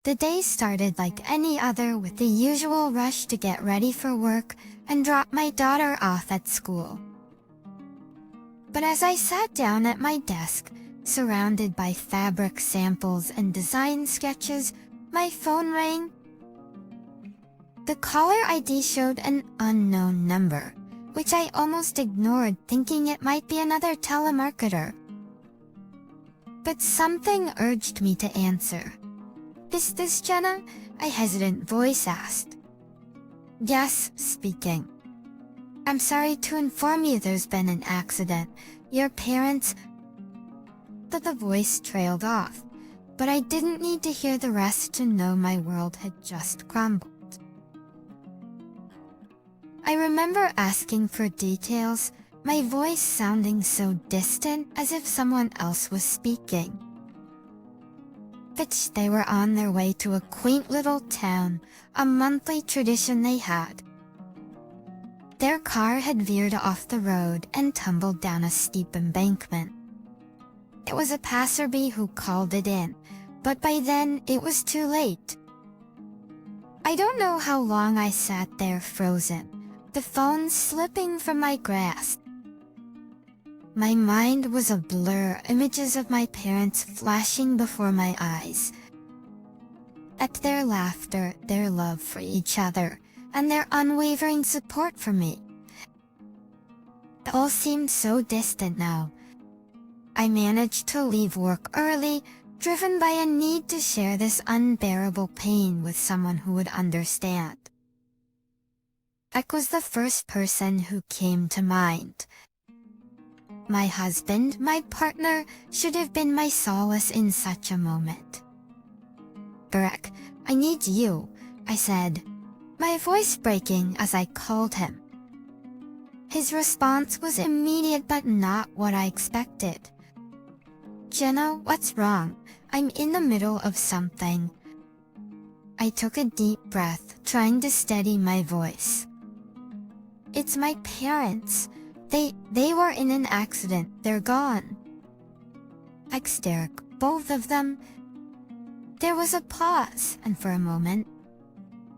The day started like any other with the usual rush to get ready for work and drop my daughter off at school. But as I sat down at my desk, surrounded by fabric samples and design sketches, my phone rang. The caller ID showed an unknown number, which I almost ignored, thinking it might be another telemarketer. But something urged me to answer. "Is this Jenna?" a hesitant voice asked. "Yes, speaking. I'm sorry to inform you there's been an accident. Your parents..." The voice trailed off, but I didn't need to hear the rest to know my world had just crumbled. I remember asking for details, my voice sounding so distant as if someone else was speaking. But they were on their way to a quaint little town, a monthly tradition they had. Their car had veered off the road and tumbled down a steep embankment. It was a passerby who called it in, but by then it was too late. I don't know how long I sat there frozen, the phone slipping from my grasp. My mind was a blur, images of my parents flashing before my eyes. At their laughter, their love for each other, and their unwavering support for me. It all seemed so distant now. I managed to leave work early, driven by a need to share this unbearable pain with someone who would understand. Ek was the first person who came to mind. My husband, my partner, should have been my solace in such a moment. "Barek, I need you," I said, my voice breaking as I called him. His response was immediate but not what I expected. "Jenna, what's wrong? I'm in the middle of something." I took a deep breath, trying to steady my voice. "It's my parents. They were in an accident. They're gone." Ecstatic, both of them. There was a pause, and for a moment,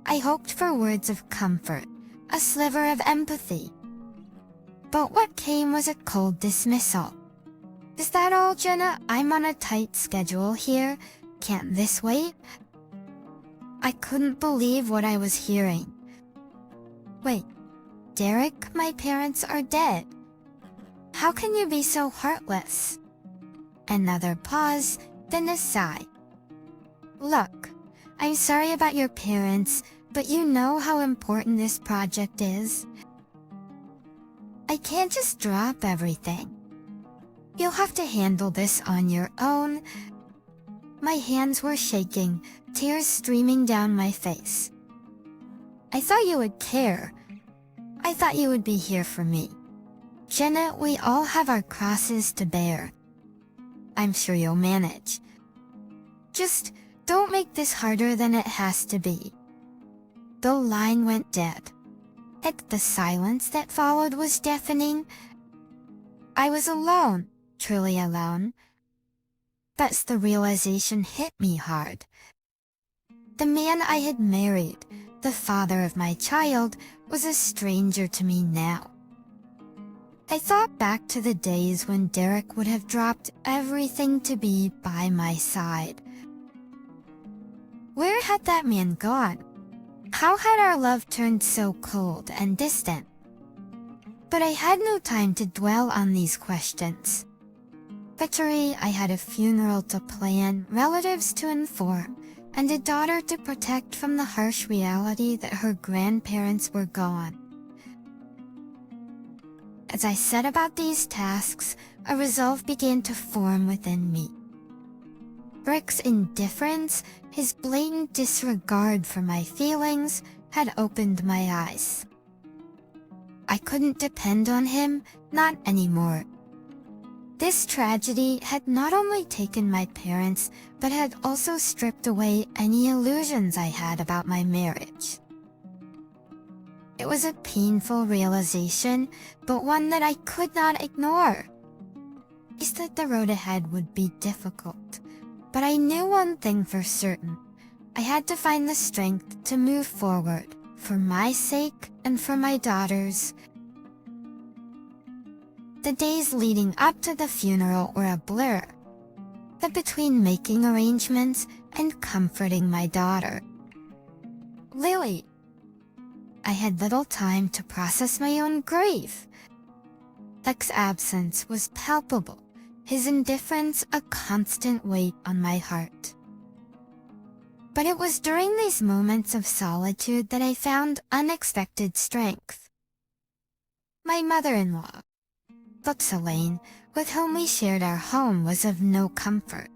I hoped for words of comfort, a sliver of empathy. But what came was a cold dismissal. "Is that all, Jenna? I'm on a tight schedule here. Can't this wait?" I couldn't believe what I was hearing. "Wait, Derek, my parents are dead. How can you be so heartless?" Another pause, then a sigh. "Look, I'm sorry about your parents, but you know how important this project is. I can't just drop everything. You'll have to handle this on your own." My hands were shaking, tears streaming down my face. "I thought you would care. I thought you would be here for me. Jenna, we all have our crosses to bear. I'm sure you'll manage. Just don't make this harder than it has to be." The line went dead. The silence that followed was deafening. I was alone, truly alone. But the realization hit me hard. The man I had married, the father of my child, was a stranger to me now. I thought back to the days when Derek would have dropped everything to be by my side. Where had that man gone? How had our love turned so cold and distant? But I had no time to dwell on these questions. Literally, I had a funeral to plan, relatives to inform, and a daughter to protect from the harsh reality that her grandparents were gone. As I set about these tasks, a resolve began to form within me. Rick's indifference, his blatant disregard for my feelings, had opened my eyes. I couldn't depend on him, not anymore. This tragedy had not only taken my parents, but had also stripped away any illusions I had about my marriage. It was a painful realization, but one that I could not ignore. I knew that the road ahead would be difficult, but I knew one thing for certain. I had to find the strength to move forward, for my sake and for my daughter's. The days leading up to the funeral were a blur, but between making arrangements and comforting my daughter, Lily, I had little time to process my own grief. Luck's absence was palpable, his indifference a constant weight on my heart. But it was during these moments of solitude that I found unexpected strength. My mother-in-law, Elaine, with whom we shared our home, was of no comfort.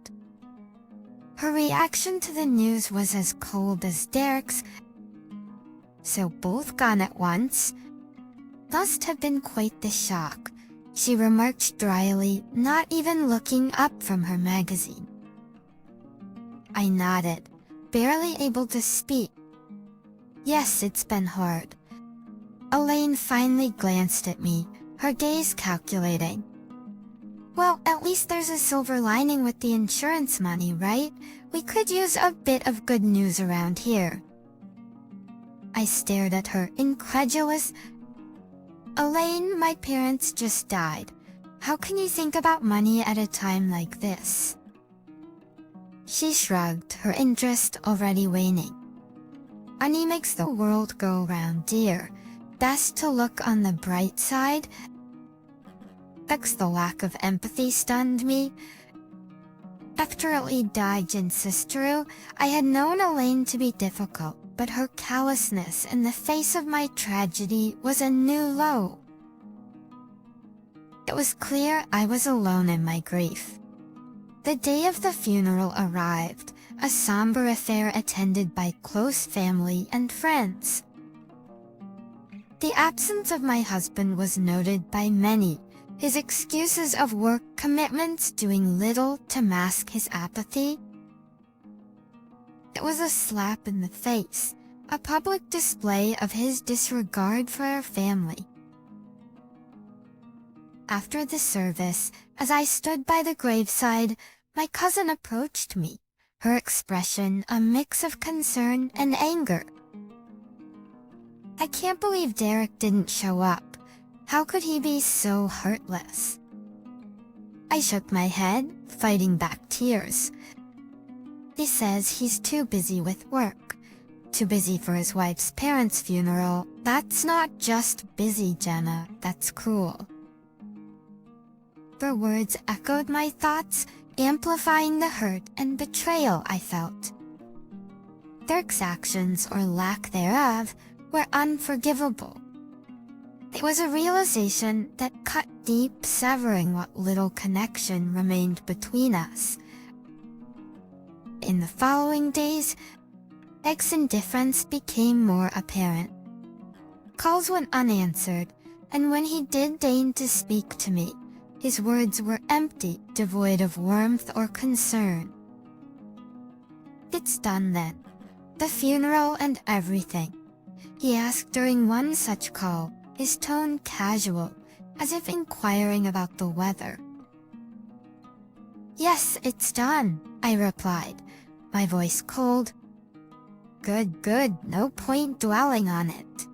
Her reaction to the news was as cold as Derek's, so both gone at once. Must have been quite the shock, she remarked dryly, not even looking up from her magazine. I nodded, barely able to speak. Yes, it's been hard. Elaine finally glanced at me, her gaze calculating. Well, at least there's a silver lining with the insurance money, right? We could use a bit of good news around here. I stared at her, incredulous. Elaine, my parents just died. How can you think about money at a time like this? She shrugged, her interest already waning. Money makes the world go round, dear. Best to look on the bright side. The lack of empathy stunned me. After Ellie died in Sisteru, I had known Elaine to be difficult, but her callousness in the face of my tragedy was a new low. It was clear I was alone in my grief. The day of the funeral arrived, a somber affair attended by close family and friends. The absence of my husband was noted by many, his excuses of work commitments doing little to mask his apathy. It was a slap in the face, a public display of his disregard for our family. After the service, as I stood by the graveside, my cousin approached me, her expression a mix of concern and anger. I can't believe Derek didn't show up. How could he be so heartless? I shook my head, fighting back tears. He says he's too busy with work. Too busy for his wife's parents' funeral. That's not just busy, Jenna. That's cruel. Her words echoed my thoughts, amplifying the hurt and betrayal I felt. Derek's actions, or lack thereof, were unforgivable. It was a realization that cut deep, severing what little connection remained between us. In the following days, Derek's indifference became more apparent. Calls went unanswered, and when he did deign to speak to me, his words were empty, devoid of warmth or concern. It's done then. The funeral and everything. He asked during one such call, his tone casual, as if inquiring about the weather. Yes, it's done, I replied, my voice cold. Good, no point dwelling on it.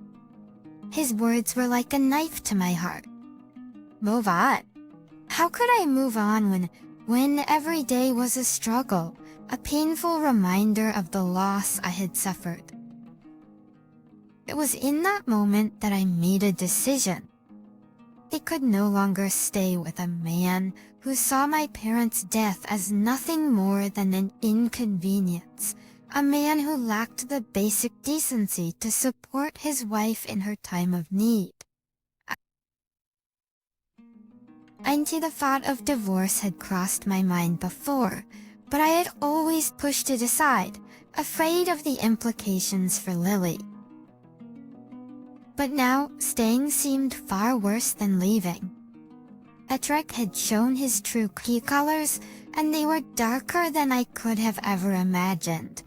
His words were like a knife to my heart. Move on. How could I move on when every day was a struggle, a painful reminder of the loss I had suffered? It was in that moment that I made a decision. I could no longer stay with a man who saw my parents' death as nothing more than an inconvenience, a man who lacked the basic decency to support his wife in her time of need. The thought of divorce had crossed my mind before, but I had always pushed it aside, afraid of the implications for Lily. But now, staying seemed far worse than leaving. Derek had shown his true colors, and they were darker than I could have ever imagined.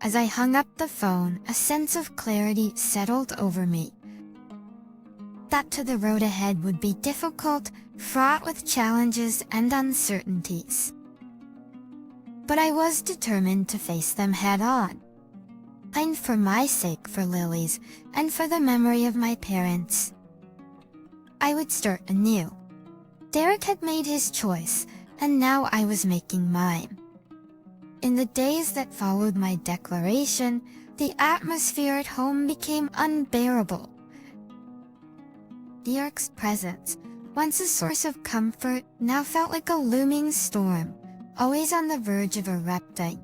As I hung up the phone, a sense of clarity settled over me. That to the road ahead would be difficult, fraught with challenges and uncertainties. but I was determined to face them head-on. And for my sake, for Lily's, and for the memory of my parents, I would start anew. Derek had made his choice, and now I was making mine. In the days that followed my declaration, the atmosphere at home became unbearable. Derek's presence, once a source of comfort, now felt like a looming storm, always on the verge of erupting.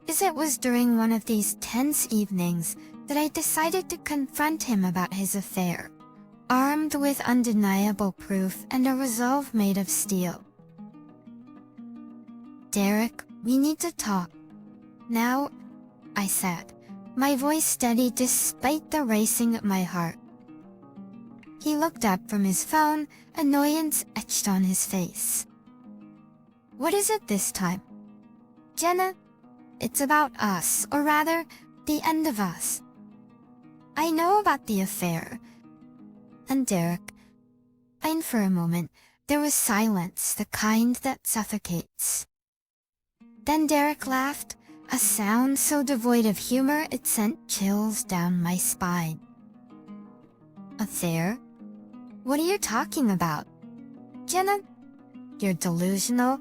It was during one of these tense evenings that I decided to confront him about his affair, armed with undeniable proof and a resolve made of steel. "Derek, we need to talk. Now," I said, my voice steady despite the racing of my heart. He looked up from his phone, annoyance etched on his face. "What is it this time?" "Jenna, it's about us, or rather, the end of us. I know about the affair." And Derek. And for a moment, there was silence, the kind that suffocates. Then Derek laughed, a sound so devoid of humor it sent chills down my spine. "Affair? What are you talking about?" "Jenna, you're delusional.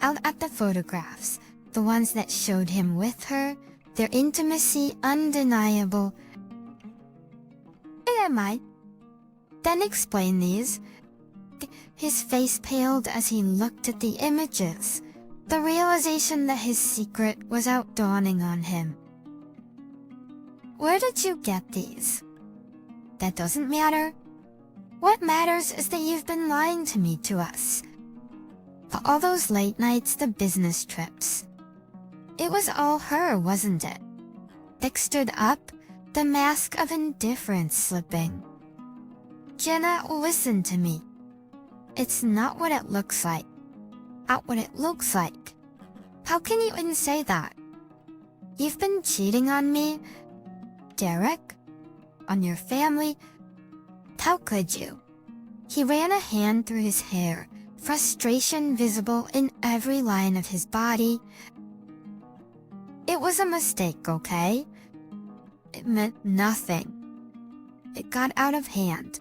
Out at the photographs, the ones that showed him with her, their intimacy undeniable." "Am I? Then explain these." His face paled as he looked at the images, the realization that his secret was out dawning on him. "Where did you get these?" "That doesn't matter. What matters is that you've been lying to me, to us. All those late nights, the business trips. It was all her, wasn't it?" Dick stood up, the mask of indifference slipping. "Jenna, listen to me. It's not what it looks like. Not what it looks like. How can you even say that? You've been cheating on me, Derek, on your family. How could you?" He ran a hand through his hair, frustration visible in every line of his body. "It was a mistake, okay? It meant nothing. It got out of hand."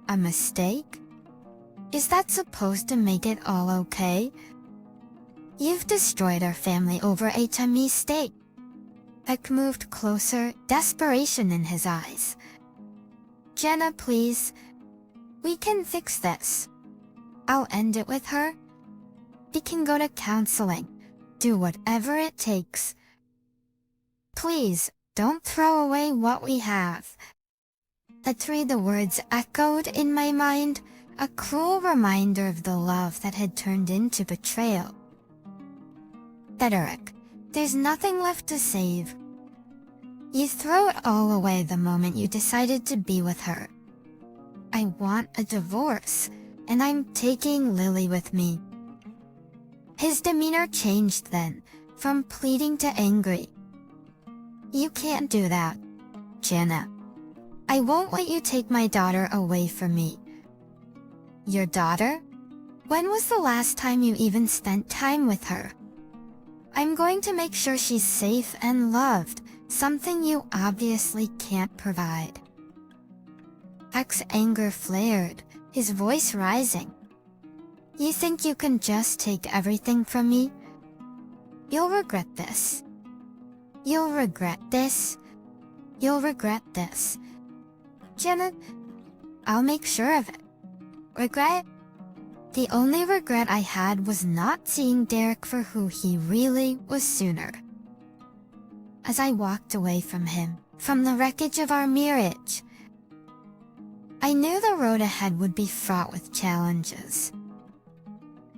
"A mistake? Is that supposed to make it all okay? You've destroyed our family over a mistake." Peck moved closer, desperation in his eyes. "Jenna, please. We can fix this. I'll end it with her. We can go to counseling, do whatever it takes. Please, don't throw away what we have." The words echoed in my mind, a cruel reminder of the love that had turned into betrayal. "Derek, there's nothing left to save. You throw it all away the moment you decided to be with her. I want a divorce, and I'm taking Lily with me." His demeanor changed then, from pleading to angry. "You can't do that, Jenna. I won't let you take my daughter away from me." "Your daughter? When was the last time you even spent time with her?" "I'm going to make sure she's safe and loved, something you obviously can't provide." Peck's anger flared, his voice rising. "You think you can just take everything from me? You'll regret this. You'll regret this. You'll regret this. Jenna, I'll make sure of it. Regret? The only regret I had was not seeing Derek for who he really was sooner." As I walked away from him, from the wreckage of our marriage, I knew the road ahead would be fraught with challenges.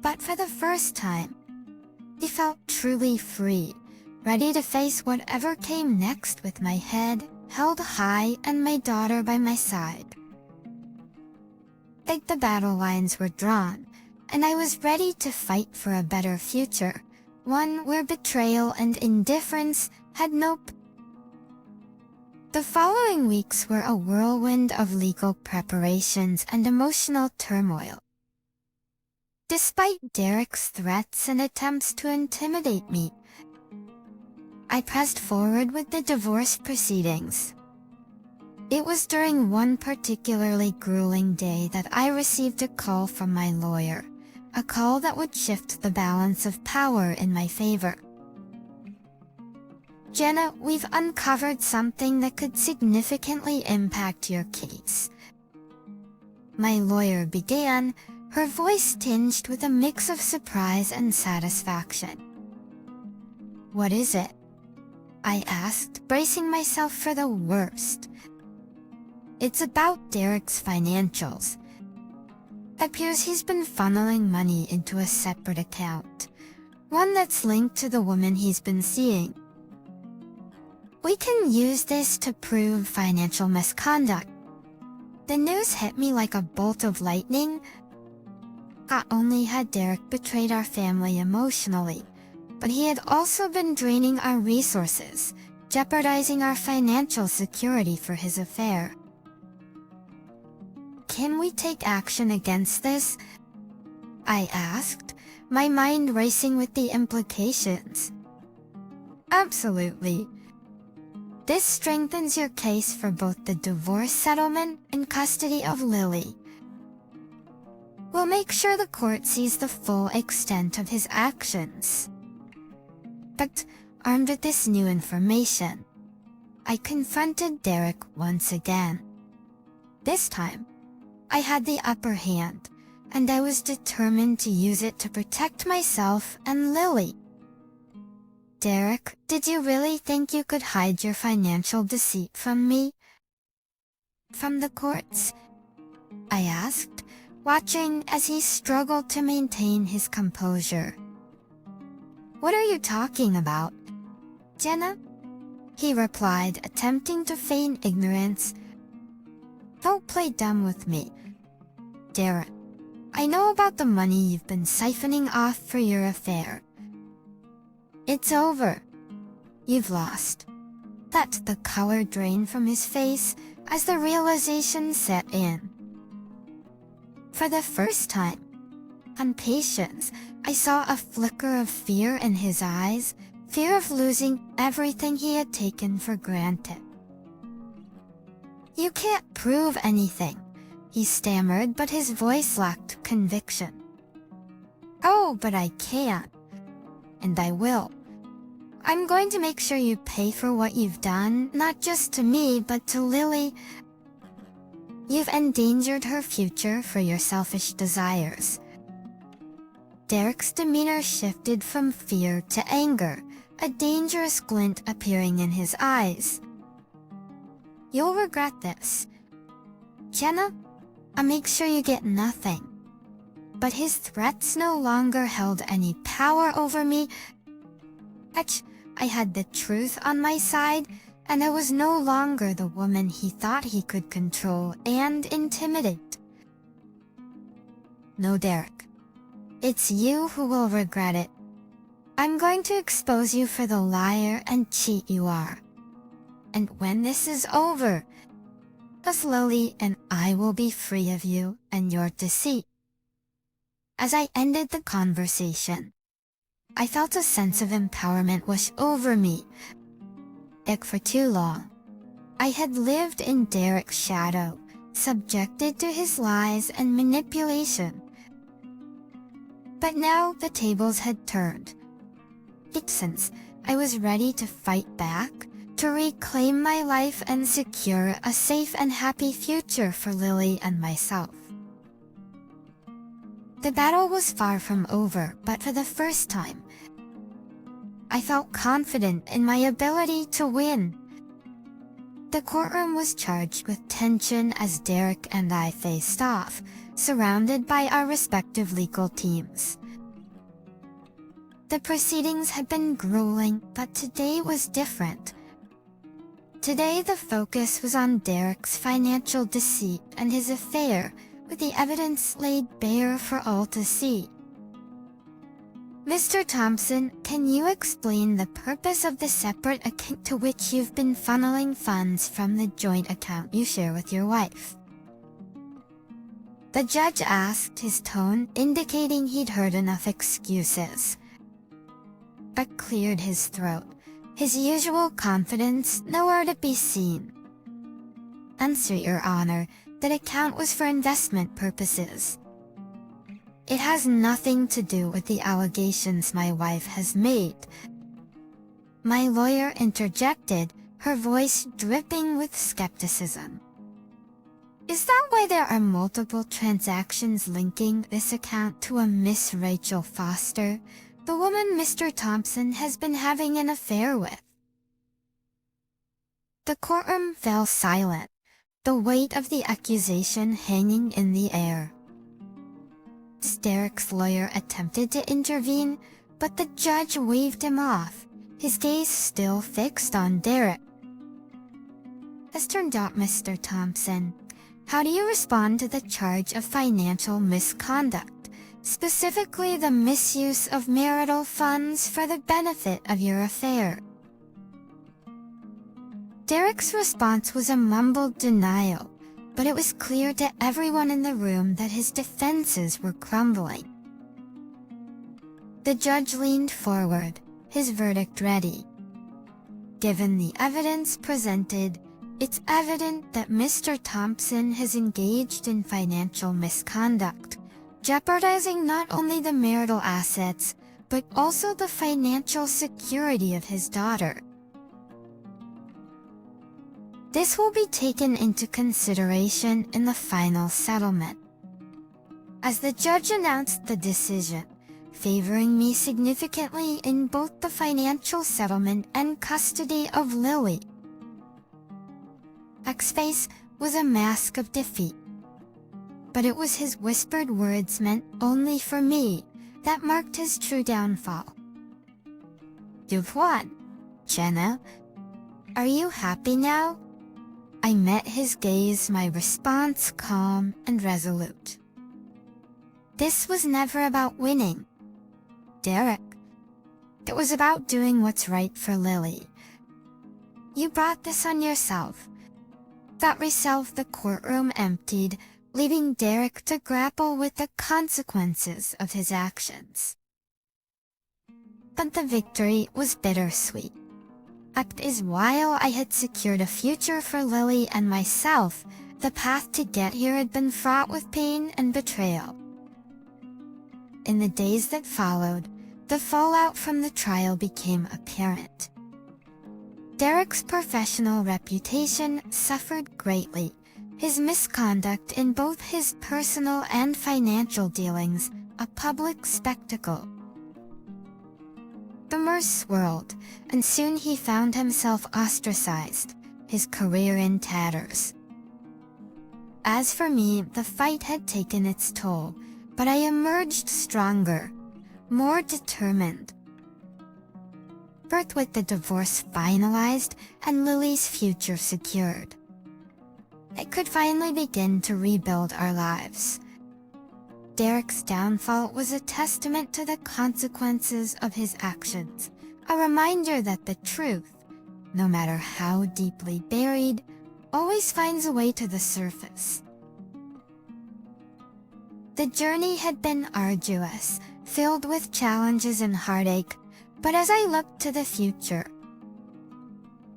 But for the first time, I felt truly free, ready to face whatever came next with my head held high and my daughter by my side. The battle lines were drawn, and I was ready to fight for a better future, one where betrayal and indifference had no The following weeks were a whirlwind of legal preparations and emotional turmoil. Despite Derek's threats and attempts to intimidate me, I pressed forward with the divorce proceedings. It was during one particularly grueling day that I received a call from my lawyer, a call that would shift the balance of power in my favor. "Jenna, we've uncovered something that could significantly impact your case," my lawyer began, her voice tinged with a mix of surprise and satisfaction. "What is it?" I asked, bracing myself for the worst. "It's about Derek's financials. Appears he's been funneling money into a separate account, one that's linked to the woman he's been seeing. We can use this to prove financial misconduct." The news hit me like a bolt of lightning. Not only had Derek betrayed our family emotionally, but he had also been draining our resources, jeopardizing our financial security for his affair. "Can we take action against this?" I asked, my mind racing with the implications. "Absolutely. This strengthens your case for both the divorce settlement and custody of Lily. We'll make sure the court sees the full extent of his actions." But, armed with this new information, I confronted Derek once again. This time, I had the upper hand, and I was determined to use it to protect myself and Lily. "Derek, did you really think you could hide your financial deceit from me? From the courts?" I asked, watching as he struggled to maintain his composure. "What are you talking about, Jenna?" he replied, attempting to feign ignorance. "Don't play dumb with me, Derek. I know about the money you've been siphoning off for your affair. It's over. You've lost." Let the color drain from his face as the realization set in. For the first time, on patience, I saw a flicker of fear in his eyes, fear of losing everything he had taken for granted. "You can't prove anything," he stammered, but his voice lacked conviction. "Oh, but I can. And I will. I'm going to make sure you pay for what you've done, not just to me, but to Lily. You've endangered her future for your selfish desires." Derek's demeanor shifted from fear to anger, a dangerous glint appearing in his eyes. "You'll regret this, Jenna. I'll make sure you get nothing." But his threats no longer held any power over me. I had the truth on my side, and I was no longer the woman he thought he could control and intimidate. "No, Derek. It's you who will regret it. I'm going to expose you for the liar and cheat you are. And when this is over, both Lily and I will be free of you and your deceit." As I ended the conversation, I felt a sense of empowerment wash over me. For too long, I had lived in Derek's shadow, subjected to his lies and manipulation. But now the tables had turned. Since I was ready to fight back, to reclaim my life and secure a safe and happy future for Lily and myself. The battle was far from over, but for the first time, I felt confident in my ability to win. The courtroom was charged with tension as Derek and I faced off, surrounded by our respective legal teams. The proceedings had been grueling, but today was different. Today the focus was on Derek's financial deceit and his affair, with the evidence laid bare for all to see. "Mr. Thompson, can you explain the purpose of the separate account to which you've been funneling funds from the joint account you share with your wife?" The judge asked, his tone indicating he'd heard enough excuses, but cleared his throat, his usual confidence nowhere to be seen. "Answer, Your Honor, that account was for investment purposes. It has nothing to do with the allegations my wife has made," my lawyer interjected, her voice dripping with skepticism. "Is that why there are multiple transactions linking this account to a Miss Rachel Foster, the woman Mr. Thompson has been having an affair with?" The courtroom fell silent, the weight of the accusation hanging in the air. Derek's lawyer attempted to intervene, but the judge waved him off, his gaze still fixed on Derek. Mr. Thompson, how do you respond to the charge of financial misconduct, specifically the misuse of marital funds for the benefit of your affair?" Derek's response was a mumbled denial, but it was clear to everyone in the room that his defenses were crumbling. The judge leaned forward, his verdict ready. "Given the evidence presented, it's evident that Mr. Thompson has engaged in financial misconduct, jeopardizing not only the marital assets, but also the financial security of his daughter. This will be taken into consideration in the final settlement." As the judge announced the decision, favoring me significantly in both the financial settlement and custody of Lily, X's face was a mask of defeat. But it was his whispered words meant only for me that marked his true downfall. "You've won, Jenna. Are you happy now?" I met his gaze, my response calm and resolute. "This was never about winning, Derek. It was about doing what's right for Lily. You brought this on yourself." That resolve, the courtroom emptied, leaving Derek to grapple with the consequences of his actions. But the victory was bittersweet. As while I had secured a future for Lily and myself, the path to get here had been fraught with pain and betrayal. In the days that followed, the fallout from the trial became apparent. Derek's professional reputation suffered greatly, his misconduct in both his personal and financial dealings a public spectacle. The mirror swirled, and soon he found himself ostracized, his career in tatters. As for me, the fight had taken its toll, but I emerged stronger, more determined. With the divorce finalized and Lily's future secured, I could finally begin to rebuild our lives. Derek's downfall was a testament to the consequences of his actions, a reminder that the truth, no matter how deeply buried, always finds a way to the surface. The journey had been arduous, filled with challenges and heartache, but as I looked to the future,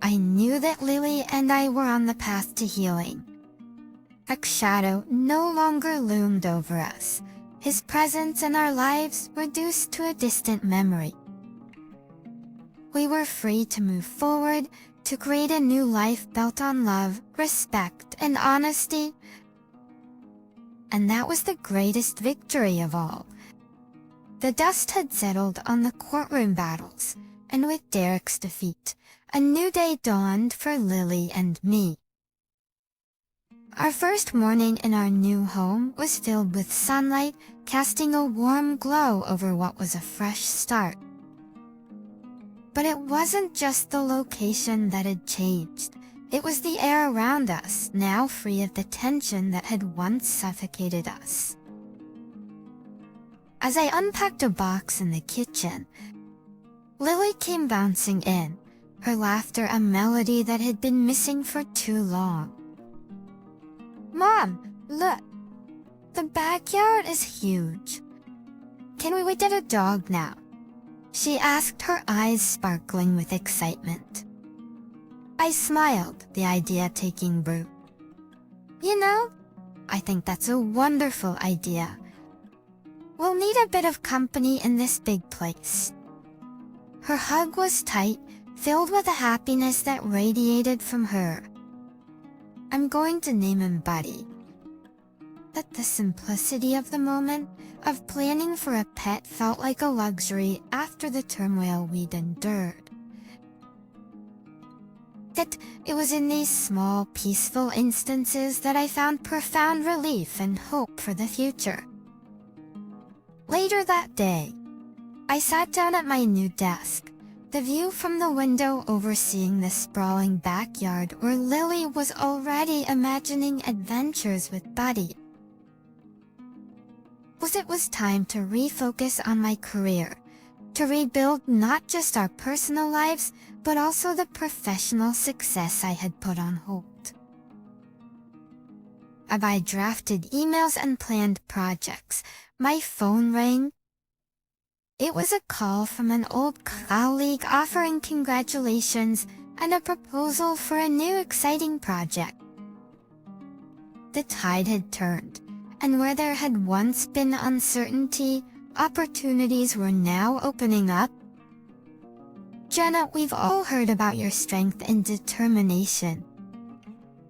I knew that Lily and I were on the path to healing. X's shadow no longer loomed over us, his presence in our lives reduced to a distant memory. We were free to move forward, to create a new life built on love, respect, and honesty. And that was the greatest victory of all. The dust had settled on the courtroom battles, and with Derek's defeat, a new day dawned for Lily and me. Our first morning in our new home was filled with sunlight, casting a warm glow over what was a fresh start. But it wasn't just the location that had changed. It was the air around us, now free of the tension that had once suffocated us. As I unpacked a box in the kitchen, Lily came bouncing in, her laughter a melody that had been missing for too long. "Mom, look! The backyard is huge. Can we get a dog now? She asked, her eyes sparkling with excitement. I smiled, the idea taking root. You know, I think that's a wonderful idea. We'll need a bit of company in this big place. Her hug was tight, filled with a happiness that radiated from her. I'm going to name him Buddy. But the simplicity of the moment, of planning for a pet, felt like a luxury after the turmoil we'd endured. That it was in these small, peaceful instances that I found profound relief and hope for the future. Later that day, I sat down at my new desk, the view from the window overseeing the sprawling backyard where Lily was already imagining adventures with Buddy. It was time to refocus on my career, to rebuild not just our personal lives, but also the professional success I had put on hold. As I drafted emails and planned projects, my phone rang. It was a call from an old colleague offering congratulations and a proposal for a new exciting project. The tide had turned, and where there had once been uncertainty, opportunities were now opening up. Jenna, we've all heard about your strength and determination.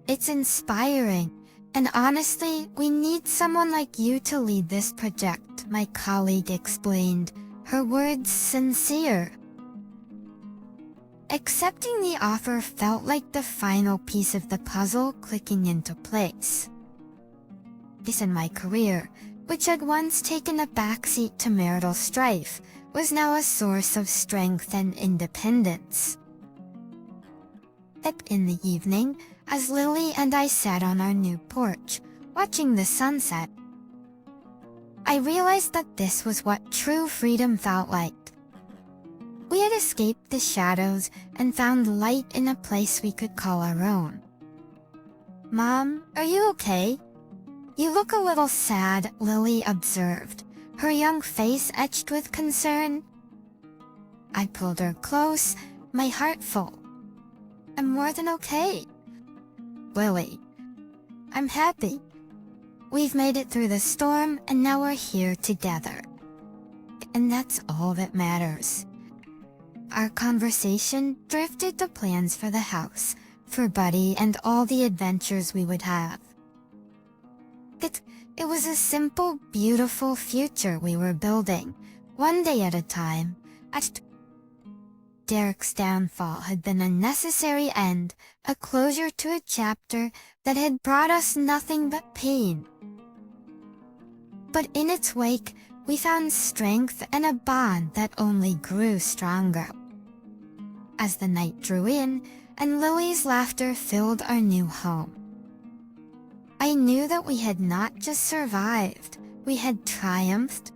It's inspiring, and honestly, we need someone like you to lead this project, my colleague explained, her words sincere. Accepting the offer felt like the final piece of the puzzle clicking into place. This in my career, which had once taken a backseat to marital strife, was now a source of strength and independence. In the evening, as Lily and I sat on our new porch, watching the sunset, I realized that this was what true freedom felt like. We had escaped the shadows and found light in a place we could call our own. Mom, are you okay? You look a little sad, Lily observed, her young face etched with concern. I pulled her close, my heart full. I'm more than okay. Lily, I'm happy. We've made it through the storm and now we're here together. And that's all that matters. Our conversation drifted to plans for the house, for Buddy and all the adventures we would have. It was a simple, beautiful future we were building, one day at a time. Derek's downfall had been a necessary end, a closure to a chapter that had brought us nothing but pain. But in its wake, we found strength and a bond that only grew stronger. As the night drew in, and Lily's laughter filled our new home, I knew that we had not just survived, we had triumphed.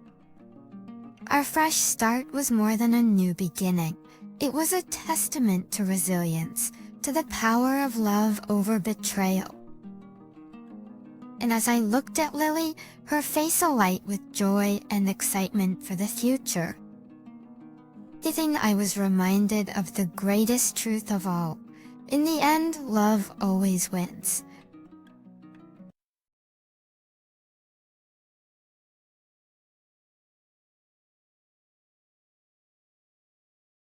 Our fresh start was more than a new beginning. It was a testament to resilience, to the power of love over betrayal. And as I looked at Lily, her face alight with joy and excitement for the future, I was reminded of the greatest truth of all. In the end, love always wins.